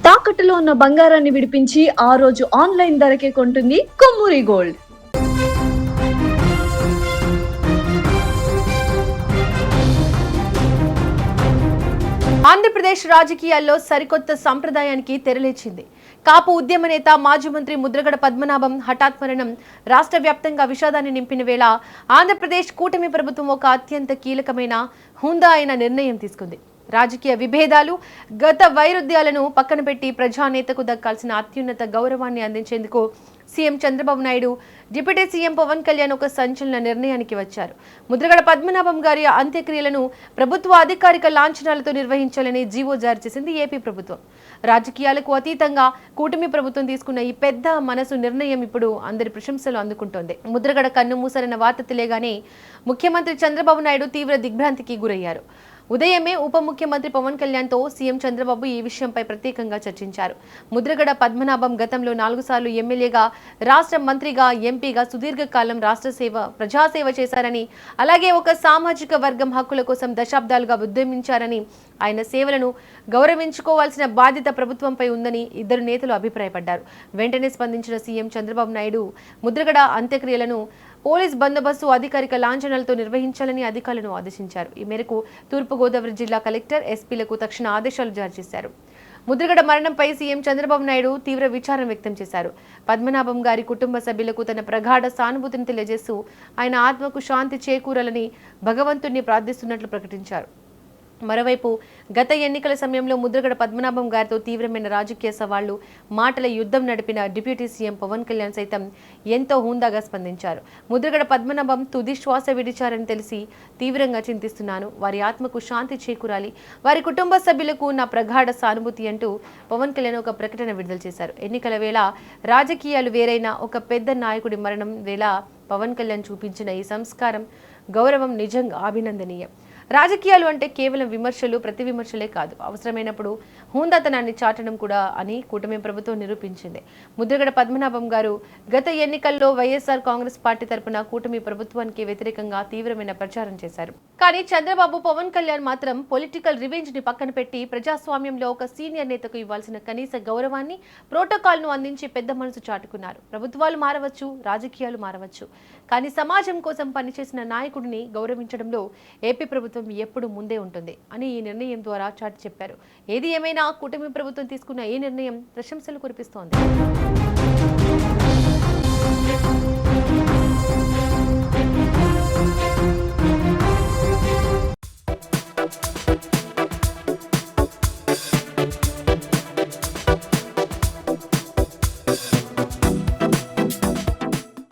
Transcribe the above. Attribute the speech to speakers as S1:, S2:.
S1: తాకట్టులో ఉన్న బంగారాన్ని విడిపించి ఆ రోజు ఆన్లైన్ ధరకే కొంటుంది కొమ్మూరి గోల్డ్.
S2: ఆంధ్రప్రదేశ్ రాజకీయాల్లో సరికొత్త సంప్రదాయానికి తెరలేచింది. కాపు ఉద్యమ నేత మాజీ మంత్రి ముద్రగడ పద్మనాభం హఠాత్ మరణం రాష్ట్ర వ్యాప్తంగా విషాదాన్ని నింపిన వేళ ఆంధ్రప్రదేశ్ కూటమి ప్రభుత్వం ఒక అత్యంత కీలకమైన హుందా అయిన నిర్ణయం తీసుకుంది. రాజకీయ విభేదాలు, గత వైరుధ్యాలను పక్కన పెట్టి ప్రజానేతకు దక్కాల్సిన అత్యున్నత గౌరవాన్ని అందించేందుకు CM Chandrababu Naidu, deputy CM Pawan Kalyan ఒక సంచలన నిర్ణయానికి వచ్చారు. ముద్రగడ పద్మనాభం గారి అంత్యక్రియలను ప్రభుత్వ అధికారిక లాంఛనాలతో నిర్వహించాలని జీవో జారీ చేసింది ఏపీ ప్రభుత్వం. రాజకీయాలకు అతీతంగా కూటమి ప్రభుత్వం తీసుకున్న ఈ పెద్ద మనసు నిర్ణయం ఇప్పుడు అందరి ప్రశంసలు అందుకుంటోంది. ముద్రగడ కన్ను మూసరన్న వార్త తెలియగానే ముఖ్యమంత్రి చంద్రబాబు నాయుడు తీవ్ర దిగ్భ్రాంతికి గురయ్యారు. ఉదయమే ఉప ముఖ్యమంత్రి పవన్ కళ్యాణ్తో సీఎం చంద్రబాబు ఈ విషయంపై ప్రత్యేకంగా చర్చించారు. ముద్రగడ పద్మనాభం గతంలో 4 సార్లు ఎమ్మెల్యేగా, రాష్ట్ర మంత్రిగా, ఎంపీగా సుదీర్ఘకాలం ప్రజాసేవ చేశారని, అలాగే ఒక సామాజిక వర్గం హక్కుల కోసం దశాబ్దాలుగా ఉద్యమించారని, ఆయన సేవలను గౌరవించుకోవాల్సిన బాధ్యత ప్రభుత్వంపై ఉందని ఇద్దరు నేతలు అభిప్రాయపడ్డారు. వెంటనే స్పందించిన సీఎం చంద్రబాబు నాయుడు ముద్రగడ అంత్యక్రియలను పోలీస్ బందోబస్తు అధికారిక లాంఛనాలతో నిర్వహించాలని అధికారులను ఆదేశించారు. ఈ మేరకు తూర్పుగోదావరి జిల్లా కలెక్టర్, ఎస్పీలకు తక్షణ ఆదేశాలు జారీ చేశారు. ముద్రగడ మరణంపై సీఎం చంద్రబాబు నాయుడు తీవ్ర విచారం వ్యక్తం చేశారు. పద్మనాభం గారి కుటుంబ సభ్యులకు తన ప్రగాఢ సానుభూతిని తెలియజేస్తూ ఆయన ఆత్మకు శాంతి చేకూరాలని భగవంతుణ్ణి ప్రార్థిస్తున్నట్లు ప్రకటించారు. మరోవైపు గత ఎన్నికల సమయంలో ముద్రగడ పద్మనాభం గారితో తీవ్రమైన రాజకీయ సవాళ్లు, మాటల యుద్ధం నడిపిన డిప్యూటీ సీఎం పవన్ కళ్యాణ్ సైతం ఎంతో హుందాగా స్పందించారు. ముద్రగడ పద్మనాభం తుది శ్వాస విడిచారని తెలిసి తీవ్రంగా చింతిస్తున్నాను. వారి ఆత్మకు శాంతి చేకూరాలి, వారి కుటుంబ సభ్యులకు నా ప్రగాఢ సానుభూతి అంటూ పవన్ కళ్యాణ్ ఒక ప్రకటన విడుదల చేశారు. ఎన్నికల వేళ రాజకీయాలు వేరైన ఒక పెద్ద నాయకుడి మరణం వేళ పవన్ కళ్యాణ్ చూపించిన ఈ సంస్కారం, గౌరవం నిజంగా అభినందనీయం. రాజకీయాలు అంటే కేవలం విమర్శలు, ప్రతి విమర్శలే కాదు, అవసరమైనప్పుడు హుందాతనాన్ని చాటడం కూడా అని కూటమి ప్రభుత్వం నిరూపించింది. ముద్రగడ పద్మనాభం గారు గత ఎన్నికల్లో వైఎస్ఆర్ కాంగ్రెస్ పార్టీ తరపున కూటమి ప్రభుత్వానికి వ్యతిరేకంగా తీవ్రమైన ప్రచారం చేశారు. కానీ చంద్రబాబు, పవన్ కళ్యాణ్ మాత్రం పొలిటికల్ రివెంజ్ ని పక్కన పెట్టి ప్రజాస్వామ్యంలో ఒక సీనియర్ నేతకు ఇవ్వాల్సిన కనీస గౌరవాన్ని, ప్రోటోకాల్ ను అందించి పెద్ద మనసు చాటుకున్నారు. ప్రభుత్వాలు మారవచ్చు, రాజకీయాలు మారవచ్చు, కానీ సమాజం కోసం పనిచేసిన నాయకుడిని గౌరవించడంలో ఏపీ ప్రభుత్వం ఎప్పుడు ముందే ఉంటుంది అని ఈ నిర్ణయం ద్వారా చాటి చెప్పారు. ఏది ఏమైనా కూటమి ప్రభుత్వం తీసుకున్న ఈ నిర్ణయం ప్రశంసలు కురిపిస్తోంది.